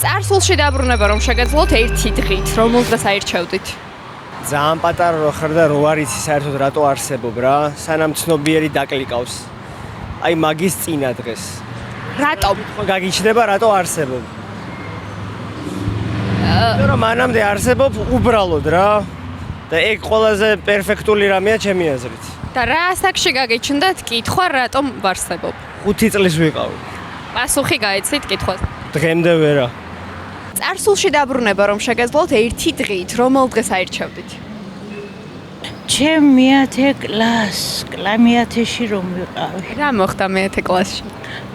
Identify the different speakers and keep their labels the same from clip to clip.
Speaker 1: წარსულში დაბრუნება რომ შეგეძლოთ ერთი დღით, რომელ დღეს აირჩევდით?
Speaker 2: ძალიან პატარა რო ხარ და რო არ იცი საერთოდ რატო არსებობ რა, სანამ ცნობიერი დაკლიკავს. აი მაგის წინა დღეს.
Speaker 1: რატომ?
Speaker 2: გაგიჩნდება რატო არსებობ. რომ მანამდე არსებობ უბრალოდ რა. და ეგ ყველაზე პერფექტული რამეა ჩემი აზრით.
Speaker 1: და რა ასაკში გაგიჩნდათ კითხვა რატომ ვარსებობ?
Speaker 2: 5 წლის ვიყავი.
Speaker 1: პასუხი გაეცით კითხვას?
Speaker 2: დღემდე ვერა.
Speaker 1: წარსულში დაბრუნება რომ შეგეძლოთ ერთი დღით, რომელ დღეს აირჩევდით?
Speaker 3: ჩემ მეათე კლასში რომ ვიყავი.
Speaker 1: რა მოხდა მეათე კლასში?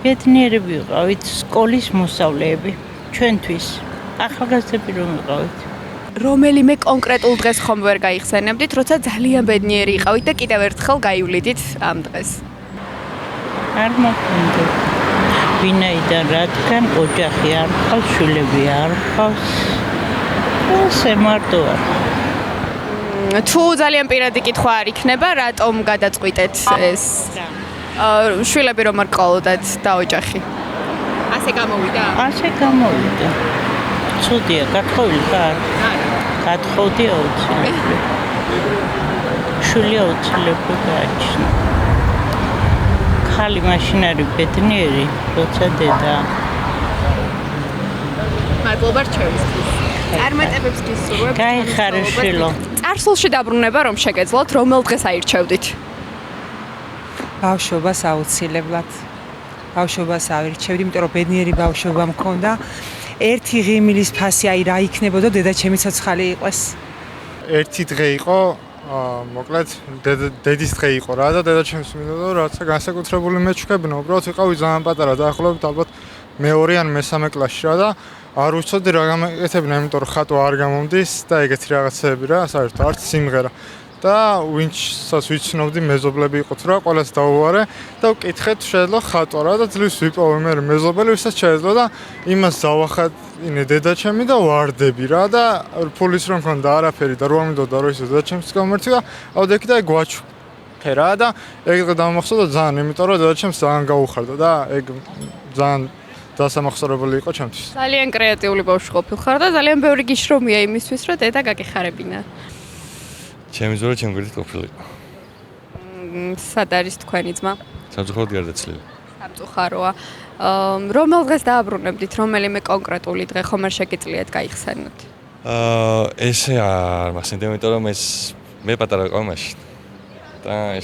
Speaker 3: ბედნიერები ვიყავით, სკოლის მოსწავლეები, ჩვენთვის. ახალგაზრდები რომ ვიყავით.
Speaker 1: რომელიმე კონკრეტულ დღეს ხომ ვერ გაიხსენებდით, როცა ძალიან ბედნიერი იყავით და კიდევ ერთხელ გაივლიდით ამ დღეს?
Speaker 3: არ მოგონდა. ვინაიდან რადგან ოჯახი არ ყავს, შვილები არ ყავს. ესე მარტო არ.
Speaker 1: თუ ძალიან პირადი კითხვა არ იქნება, რატომ გადაწყვიტეთ ეს? შვილები რომ არ ყოლოდათ და ოჯახი. ასე გამოვიდა?
Speaker 3: ასე გამოვიდა. ცუდია, გათხოვილი ხარ?
Speaker 1: არა.
Speaker 3: გათხოვდი აუცილებლად. შვილი აუცილებლად გააჩინა. ხალი მაშინ არის ბედნიერი, როცა დედა.
Speaker 1: მადლობა რჩევისთვის. წარმატებებს გისურვებთ.
Speaker 3: გაიხარე შვილო.
Speaker 1: წარსულში დაბრუნება რომ შეგეძლოთ, რომელ დღეს აირჩევდით?
Speaker 4: ბავშვობას აუცილებლად. ბავშვობას ავირჩევდი, იმიტომ რომ ბედნიერი ბავშვობა მქონდა. ერთი ღიმილის ფასი აი რა იქნებოდა დედა ჩემი ცოცხალი იყოს.
Speaker 5: ერთი დღე იყო, მოკლედ დედის დღე იყო რა და დედა ჩემს მინდოდა რაცა განსაკუთრებული მეჩქებინა, უბრალოდ ვიყავი ძალიან პატარა, დაახლოებით ალბათ მეორე ან მესამე კლასში რა და არ ვიცოდი რა გამეკეთებინა, იმიტომ რომ ხატვა არ გამომდის და ეგეთი რაღაცეები რა, საერთოდ არც სიმღერა. და ვინცსაც ვიცნობდი მეზობლები იყოთ რა, ყველას დავუვარე და ვკითხეთ შეეძლო ხატვა რა და ძლივს ვიპოვე მე მეზობელი, ვისაც შეეძლო და იმას დავახატინე დედა ჩემი და ვარდები რა და ფულის რომ მქონდა არაფერი და რო მინდოდა რომ ისე დედა ჩემს გამართი და ავდექი და ეგ ვაჩვენე რა და ეგ დღე დამახსოვდა ძალიან, იმიტომ რომ დედა ჩემს ძალიან გაუხარდა და ეგ ძალიან დასამახსოვრებელი იყო ჩემთვის.
Speaker 1: ძალიან კრეატიული ბავშვი ყოფილხარ და ძალიან ბევრი გიშრომია იმისთვის, რომ დედა გაგეხარებინა.
Speaker 6: ჩემი ზურა ჩემ გვერდით ყოფილიყო.
Speaker 1: სად არის თქვენი ძმა?
Speaker 6: სამწუხაროდ გარდაცვლილი.
Speaker 1: სამწუხაროა. რომელ დღეს დააბრუნებდით, რომელიმე კონკრეტული დღე ხომ არ შეგიძლიათ გაიხსენოთ?
Speaker 6: ესე არ მახსენდა, იმიტომ რომ მე პატარა ვიყავი მაშინ. და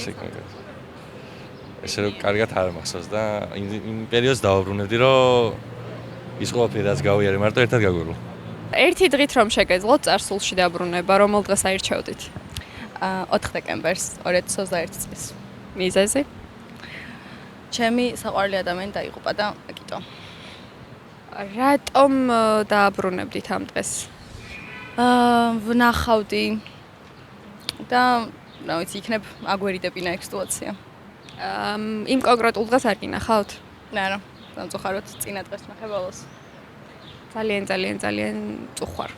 Speaker 6: ესე რომ კარგად არ მახსოვს და იმ პერიოდს დააბრუნებდი, რომ ის ყველაფერი რაც გავიარე, მარტო ერთად გაგვირვა.
Speaker 1: ერთი დღით რომ შეგეძლოთ წარსულში დაბრუნება, რომელ დღეს აირჩევდით?
Speaker 7: 4 დეკემბერს 2021 წლის.
Speaker 1: მიზეზი?
Speaker 7: ჩემი საყვარელი ადამიანი დაიღუპა და აკიტო.
Speaker 1: რატომ დააბრუნებდით ამ დღეს?
Speaker 7: ვნახავდი და რა ვიცი, იქნებ აგვერიდებინა ეგ სიტუაცია.
Speaker 1: იმ კონკრეტულ დღეს არ გინახავთ?
Speaker 7: არა, სამწუხაროდ წინა დღეს ვნახე ბოლოს.
Speaker 1: ძალიან წუხვარ.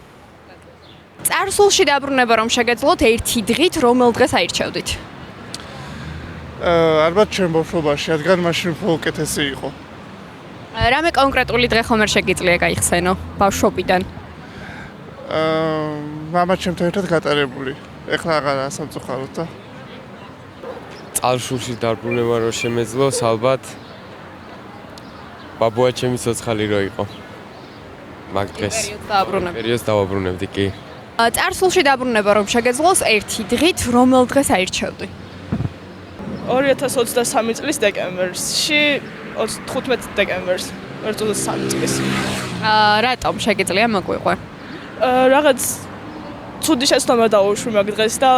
Speaker 1: წარსულში დაბრუნება რომ შეგეძლოთ ერთი დღით, რომელ დღეს აირჩევდით?
Speaker 5: ალბათ ჩემ ბავშვობაში, რადგან მაშინ უფრო უკეთესი იყო.
Speaker 1: რამე კონკრეტული დღე ხომ არ შეგიძლია გაიხსენო ბავშვობიდან?
Speaker 5: მამა ჩემთან ერთად გატარებული. ეხლა აღარა სამწუხაროდ და
Speaker 8: წარსულში დაბრუნება რომ შემეძლოს, ალბათ ბაბუა ჩემი ცოცხალი რო იყო. მაგ დღეს პერიოდს დავაბრუნებდი კი.
Speaker 1: წარსულში დაბრუნება რომ შეგეძლოს ერთი დღით, რომელ დღეს აირჩევდი?
Speaker 9: 2023 წლის დეკემბერში, 15 დეკემბერს 2023 წლის.
Speaker 1: რატომ შეგიძლია მოგვიყვე?
Speaker 9: რაღაც ცუდი შეცდომა დაუშვი მაგ დღეს და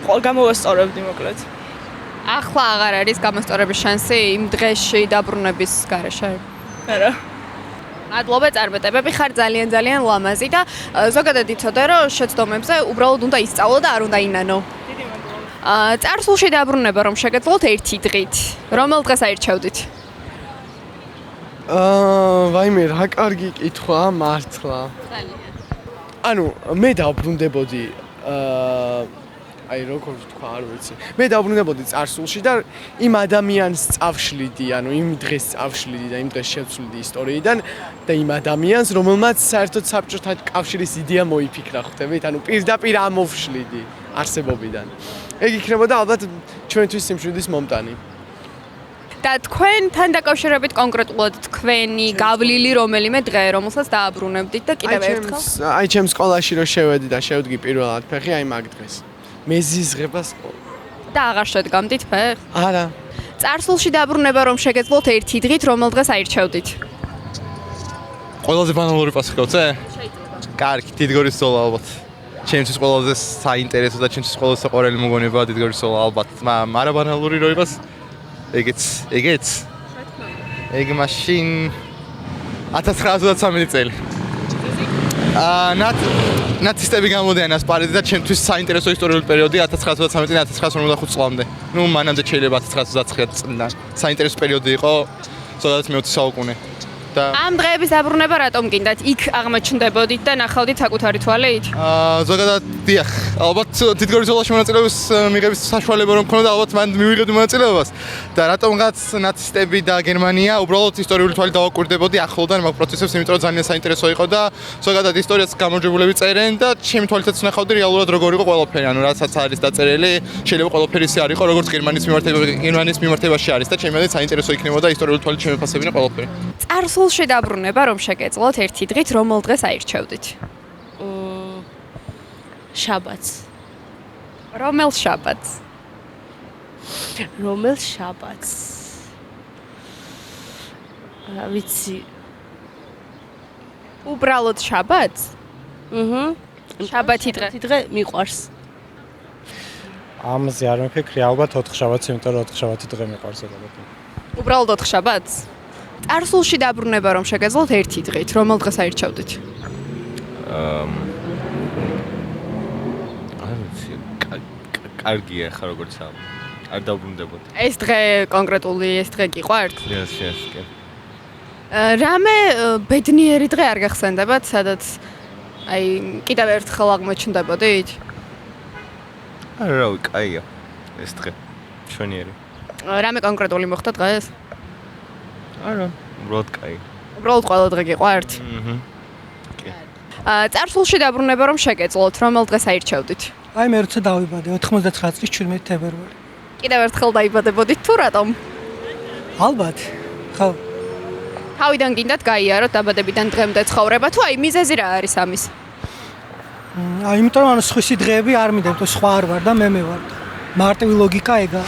Speaker 9: გამოვასწორებდი მოკლედ.
Speaker 1: ახლა აღარ არის გამოსწორების შანსი იმ დღეში დაბრუნების გარეშე?
Speaker 9: არა.
Speaker 1: მადლობა, წარმატებები, ხარ ძალიან ლამაზი და ზოგადად იცოდე რომ შეცდომებზე უბრალოდ უნდა ისწავლო და არ უნდა ინანო.
Speaker 9: დიდი მადლობა.
Speaker 1: წარსულში დაბრუნება რომ შეგეძლოთ ერთი დღით, რომელ დღეს აირჩევდით?
Speaker 2: ვაიმე, რა კარგი კითხვაა მართლა. ანუ მე დავბრუნდებოდი აი როგორ თქვა, არ ვიცი. მე დავბრუნებოდი წარსულში და იმ ადამიანს წავშლიდი, ანუ იმ დღეს წავშლიდი და იმ დღეს შევცვლიდი ისტორიიდან და იმ ადამიანს, რომელმაც საერთოდ საბჭოთა კავშირის იდეა მოიფიქრა, ხვდებით? ანუ პირდაპირ ამოვშლიდი არსებობიდან. ეგ იქნებოდა ალბათ ჩვენთვის სიმშვიდის მომტანი.
Speaker 1: და თქვენთან დაკავშირებით კონკრეტულად თქვენი გავლილი რომელიმე დღე, რომელსაც დააბრუნებდით და კიდევ ერთხელ?
Speaker 2: აი ჩემს სკოლაში რო შევედი და შევდგი პირველად ფეხი აი მაგ დღეს. მეზიზღება სკოლა.
Speaker 1: და აღარ შედგამდით ფეხს?
Speaker 2: არა.
Speaker 1: წარსულში დაბრუნება რომ შეგეძლოთ ერთი დღით, რომელ დღეს აირჩევდით?
Speaker 10: ყველაზე ბანალური პასუხი გავცე? კარგი, დიდგორის ზოლა ალბათ. ჩემთვის ყველაზე საინტერესო და ჩემთვის ყველაზე საყვარელი მოგონებაა დიდგორის ზოლა ალბათ. არა ბანალური რო იყოს. ეგეც. ეგ მაშინ 1923 წელი. ნაცისტები გამოდიან ასპარეზზე და ჩემთვის საინტერესო ისტორიული პერიოდი 1913-1945 წლამდე. ნუ მანამდე შეიძლება 1929 წლიდან. საინტერესო პერიოდი იყო, ზოგადად მე-20 საუკუნე.
Speaker 1: ამ დღეების დაბრუნება რატომ გინდათ? იქ აღმოჩნდებოდით და ნახავდით საკუთარი თვალით?
Speaker 10: ზოგადად დიახ, ალბათ დიდგორის ზოლაში მონაწილეობის მიღების საშუალება რომ მქონოდა, ალბათ მან მივიღებდი მონაწილეობას და რატომღაც ნაცისტები და გერმანია უბრალოდ ისტორიული თვალით დავაკვირდებოდი ახლოდან მაგ პროცესებს, იმიტომ რომ ძალიან საინტერესო იყო და ზოგადად ისტორიას გამარჯვებულები წერენ და ჩემი თვალითაც ვნახავდი რეალურად როგორ იყო ყველაფერი, ანუ რასაც არის დაწერილი, შეიძლება ყველაფერი ისე არ იყო, როგორც გერმანიის მიმართებაში არის და ჩემი აზრით საინტერესო იქნებოდა ისტორიული თვალით შემეფასებინა ყველაფერი.
Speaker 1: წარსულში დაბრუნება რომ შეგეძლოთ ერთი დღით, რომელ დღეს აირჩევდით?
Speaker 11: შაბათს.
Speaker 1: რომელ შაბათს?
Speaker 11: რომელ შაბათს? ვიცი.
Speaker 1: უბრალოდ შაბათს? შაბათი
Speaker 11: დღე მიყვარს.
Speaker 5: ამაზე არ მიფიქრი, ალბათ 4 შაბათს, იმიტომ რომ 4 შაბათი დღე მიყვარს ალბათ.
Speaker 1: უბრალოდ 4 შაბათს? წარსულში დაბრუნება რომ შეგეძლოთ ერთი დღით, რომელ დღეს აირჩევდით?
Speaker 6: კარგია ხა როგორც არ დაბრუნდებოდი.
Speaker 1: ეს დღე კონკრეტული ეს დღე გიყვართ?
Speaker 6: კი.
Speaker 1: რამე ბედნიერი დღე არ გახსენდებათ, სადაც აი კიდევ ერთხელ აღმოჩნდებოდით?
Speaker 6: არა, კაია ეს დღე. შვენიერი.
Speaker 1: რამე კონკრეტული მოხდა დღეს?
Speaker 6: არა, უბრალოდ კაი.
Speaker 1: უბრალოდ ყველა დღე გიყვართ?
Speaker 6: კი.
Speaker 1: წარსულში დაბრუნება რომ შეგეძლოთ, რომელ დღეს აირჩევდით?
Speaker 12: აი მე როცა დავიბადე 99 წლის 17 თებერვალი.
Speaker 1: კიდევ ერთხელ დაიბადებოდით თუ რატომ?
Speaker 12: ალბათ. ხო.
Speaker 1: თავიდან გინდათ გაიაროთ დაბადებიდან დღემდე ცხოვრება თუ აი მიზეზი რა არის ამის?
Speaker 12: აი იმიტომ რომ სხვისი დღეები არ მინდა, თუ სხვა არ ვარ და მე ვარ. მარტივი ლოგიკა ეგაა.